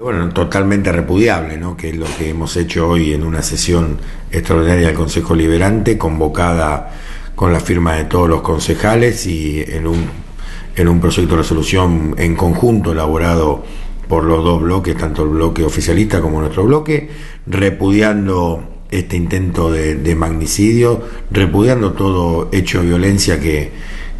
Bueno, totalmente repudiable, ¿no? Que es lo que hemos hecho hoy en una sesión extraordinaria del Consejo Liberante, convocada con la firma de todos los concejales y en un proyecto de resolución en conjunto elaborado por los dos bloques, tanto el bloque oficialista como nuestro bloque, repudiando este intento de magnicidio, repudiando todo hecho de violencia que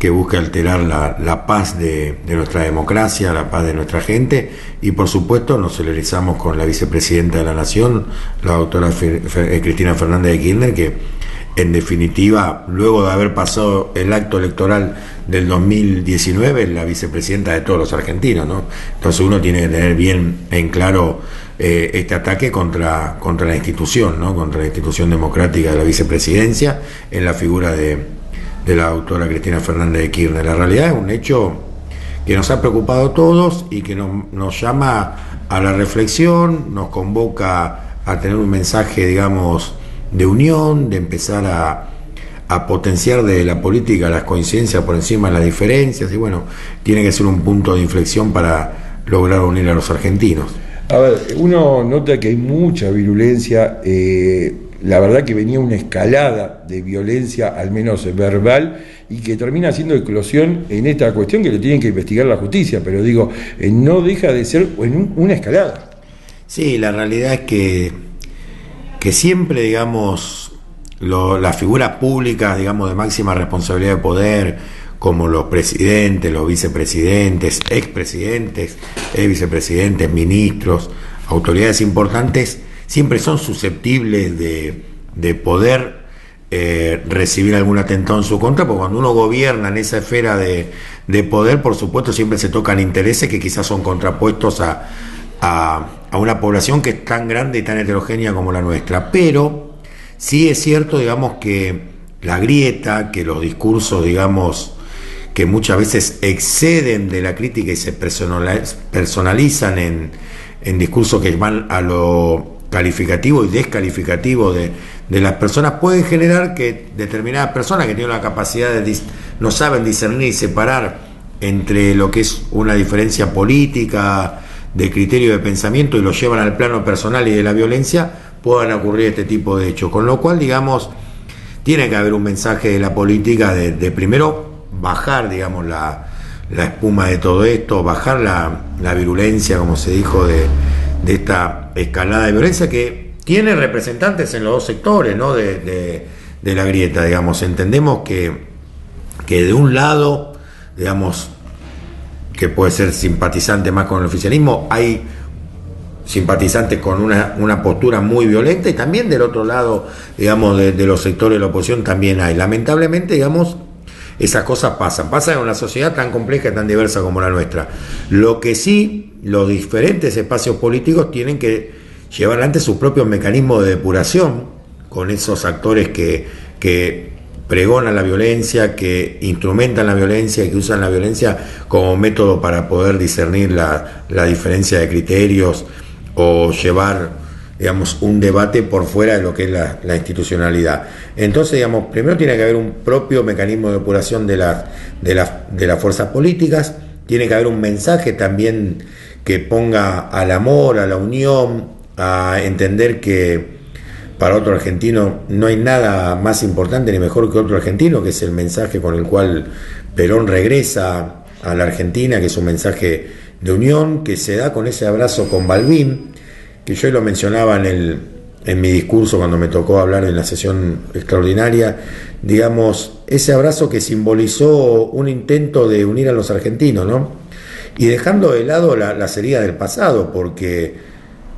busca alterar la paz de nuestra democracia, la paz de nuestra gente, y por supuesto nos solidarizamos con la vicepresidenta de la Nación, la doctora Cristina Fernández de Kirchner, que en definitiva, luego de haber pasado el acto electoral del 2019, es la vicepresidenta de todos los argentinos, ¿no? Entonces uno tiene que tener bien en claro este ataque contra la institución, ¿no? Contra la institución democrática de la vicepresidencia, en la figura de la doctora Cristina Fernández de Kirchner. La realidad es un hecho que nos ha preocupado a todos y que nos llama a la reflexión, nos convoca a tener un mensaje, digamos, de unión, de empezar a potenciar de la política las coincidencias por encima de las diferencias, y bueno, tiene que ser un punto de inflexión para lograr unir a los argentinos. A ver, uno nota que hay mucha virulencia, la verdad que venía una escalada de violencia, al menos verbal, y que termina siendo eclosión en esta cuestión que lo tienen que investigar la justicia, pero digo, no deja de ser una escalada. Sí, la realidad es que siempre, digamos, las figuras públicas, digamos, de máxima responsabilidad de poder, como los presidentes, los vicepresidentes, expresidentes, vicepresidentes, ministros, autoridades importantes, siempre son susceptibles de poder recibir algún atentado en su contra, porque cuando uno gobierna en esa esfera de poder, por supuesto, siempre se tocan intereses que quizás son contrapuestos a una población que es tan grande y tan heterogénea como la nuestra. Pero sí es cierto, digamos, que la grieta, que los discursos, digamos, que muchas veces exceden de la crítica y se personalizan en discursos que van a lo calificativo y descalificativo de las personas, pueden generar que determinadas personas que tienen la capacidad no saben discernir y separar entre lo que es una diferencia política, de criterio de pensamiento, y lo llevan al plano personal y de la violencia, puedan ocurrir este tipo de hechos. Con lo cual, digamos, tiene que haber un mensaje de la política de primero bajar, digamos, la espuma de todo esto, bajar la virulencia, como se dijo, de esta escalada de violencia que tiene representantes en los dos sectores, ¿no? de la grieta, digamos. Entendemos que de un lado, digamos, que puede ser simpatizante más con el oficialismo, hay simpatizantes con una postura muy violenta, y también del otro lado, digamos, de los sectores de la oposición también hay. Lamentablemente, digamos, esas cosas pasan en una sociedad tan compleja y tan diversa como la nuestra. Lo que sí, los diferentes espacios políticos tienen que llevar adelante sus propios mecanismos de depuración con esos actores que pregonan la violencia, que instrumentan la violencia, que usan la violencia como método para poder discernir la diferencia de criterios o llevar, digamos, un debate por fuera de lo que es la institucionalidad. Entonces, digamos, primero tiene que haber un propio mecanismo de depuración de las fuerzas políticas, tiene que haber un mensaje también que ponga al amor, a la unión, a entender que para otro argentino no hay nada más importante ni mejor que otro argentino, que es el mensaje con el cual Perón regresa a la Argentina, que es un mensaje de unión, que se da con ese abrazo con Balbín, que yo lo mencionaba en mi discurso cuando me tocó hablar en la sesión extraordinaria, digamos, ese abrazo que simbolizó un intento de unir a los argentinos, ¿no? Y dejando de lado las heridas del pasado, porque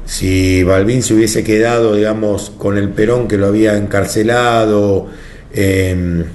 si Balbín se hubiese quedado, digamos, con el Perón que lo había encarcelado en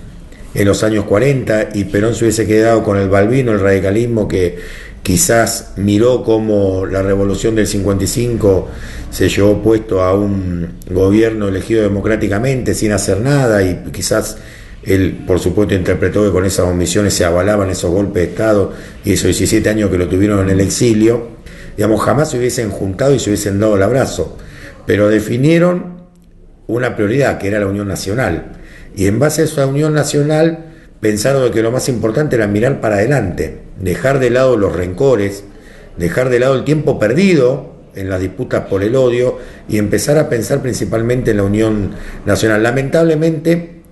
los años 40, y Perón se hubiese quedado con el Balbino, el radicalismo que quizás miró como la revolución del 55 se llevó puesto a un gobierno elegido democráticamente sin hacer nada, y quizás él, por supuesto, interpretó que con esas omisiones se avalaban esos golpes de Estado y esos 17 años que lo tuvieron en el exilio, digamos, jamás se hubiesen juntado y se hubiesen dado el abrazo, pero definieron una prioridad, que era la unión nacional, y en base a esa unión nacional pensaron de que lo más importante era mirar para adelante, dejar de lado los rencores, dejar de lado el tiempo perdido en las disputas por el odio y empezar a pensar principalmente en la unión nacional. Lamentablemente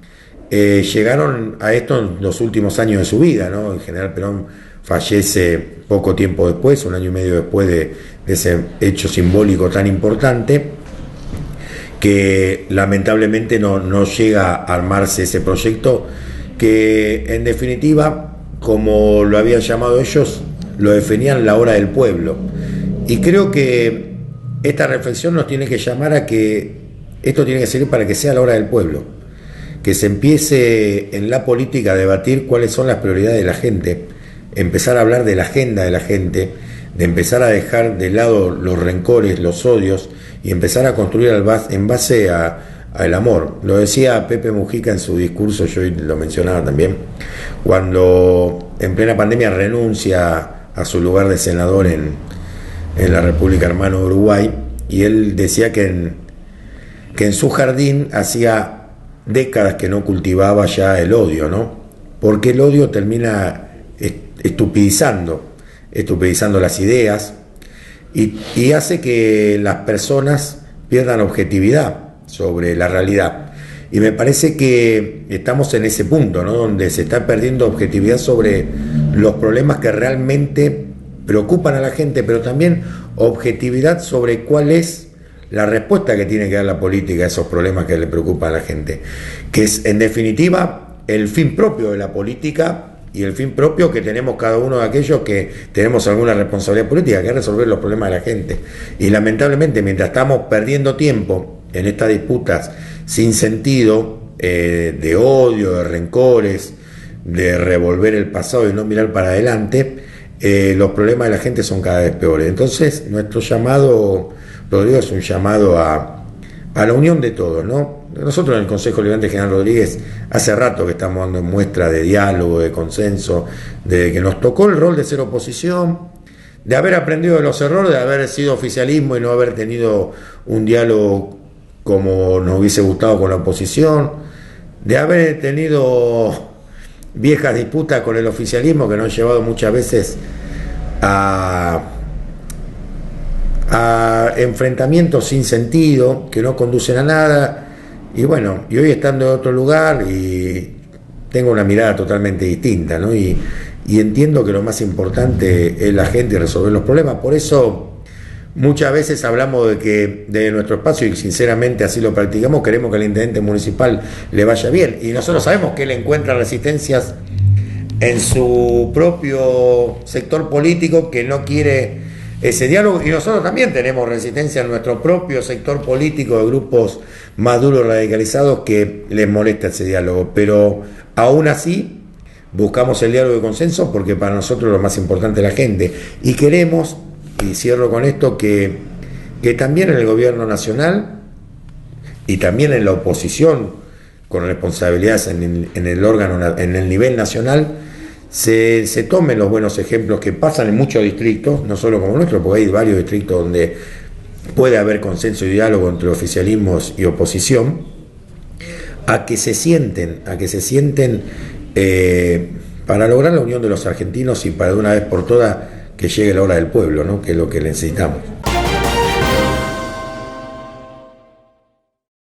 llegaron a esto en los últimos años de su vida, ¿no? El general Perón fallece poco tiempo después, un año y medio después de ese hecho simbólico tan importante, que lamentablemente no llega a armarse ese proyecto que en definitiva, como lo habían llamado ellos, lo definían la hora del pueblo. Y creo que esta reflexión nos tiene que llamar a que esto tiene que servir para que sea la hora del pueblo, que se empiece en la política a debatir cuáles son las prioridades de la gente, empezar a hablar de la agenda de la gente, de empezar a dejar de lado los rencores, los odios y empezar a construir en base al amor. Lo decía Pepe Mujica en su discurso, yo lo mencionaba también, cuando en plena pandemia renuncia a su lugar de senador en la República Hermana de Uruguay, y él decía que en su jardín hacía décadas que no cultivaba ya el odio, ¿no? Porque el odio termina estupidizando las ideas y hace que las personas pierdan objetividad sobre la realidad. Y me parece que estamos en ese punto, ¿no? Donde se está perdiendo objetividad sobre los problemas que realmente preocupan a la gente, pero también objetividad sobre cuál es la respuesta que tiene que dar la política a esos problemas que le preocupan a la gente, que es en definitiva el fin propio de la política y el fin propio que tenemos cada uno de aquellos que tenemos alguna responsabilidad política, que es resolver los problemas de la gente. Y lamentablemente, mientras estamos perdiendo tiempo en estas disputas sin sentido, de odio, de rencores, de revolver el pasado y no mirar para adelante, los problemas de la gente son cada vez peores. Entonces, nuestro llamado, Rodrigo, es un llamado a la unión de todos, ¿no? Nosotros en el Consejo Liberante General Rodríguez hace rato que estamos dando muestra de diálogo, de consenso, de que nos tocó el rol de ser oposición, de haber aprendido de los errores, de haber sido oficialismo y no haber tenido un diálogo como nos hubiese gustado con la oposición, de haber tenido viejas disputas con el oficialismo que nos han llevado muchas veces a enfrentamientos sin sentido, que no conducen a nada. Y bueno, y hoy estando en otro lugar y tengo una mirada totalmente distinta, ¿no? Y entiendo que lo más importante es la gente y resolver los problemas. Por eso muchas veces hablamos de que de nuestro espacio, y sinceramente así lo practicamos, queremos que al intendente municipal le vaya bien. Y nosotros sabemos que él encuentra resistencias en su propio sector político que no quiere ese diálogo, y nosotros también tenemos resistencia en nuestro propio sector político de grupos más duros radicalizados que les molesta ese diálogo, pero aún así buscamos el diálogo de consenso porque para nosotros lo más importante es la gente, y queremos, y cierro con esto, que también en el gobierno nacional y también en la oposición con responsabilidades en el órgano, en el nivel nacional, se tomen los buenos ejemplos que pasan en muchos distritos, no solo como nuestro, porque hay varios distritos donde puede haber consenso y diálogo entre oficialismos y oposición, a que se sienten para lograr la unión de los argentinos y para de una vez por todas que llegue la hora del pueblo, ¿no? Que es lo que necesitamos.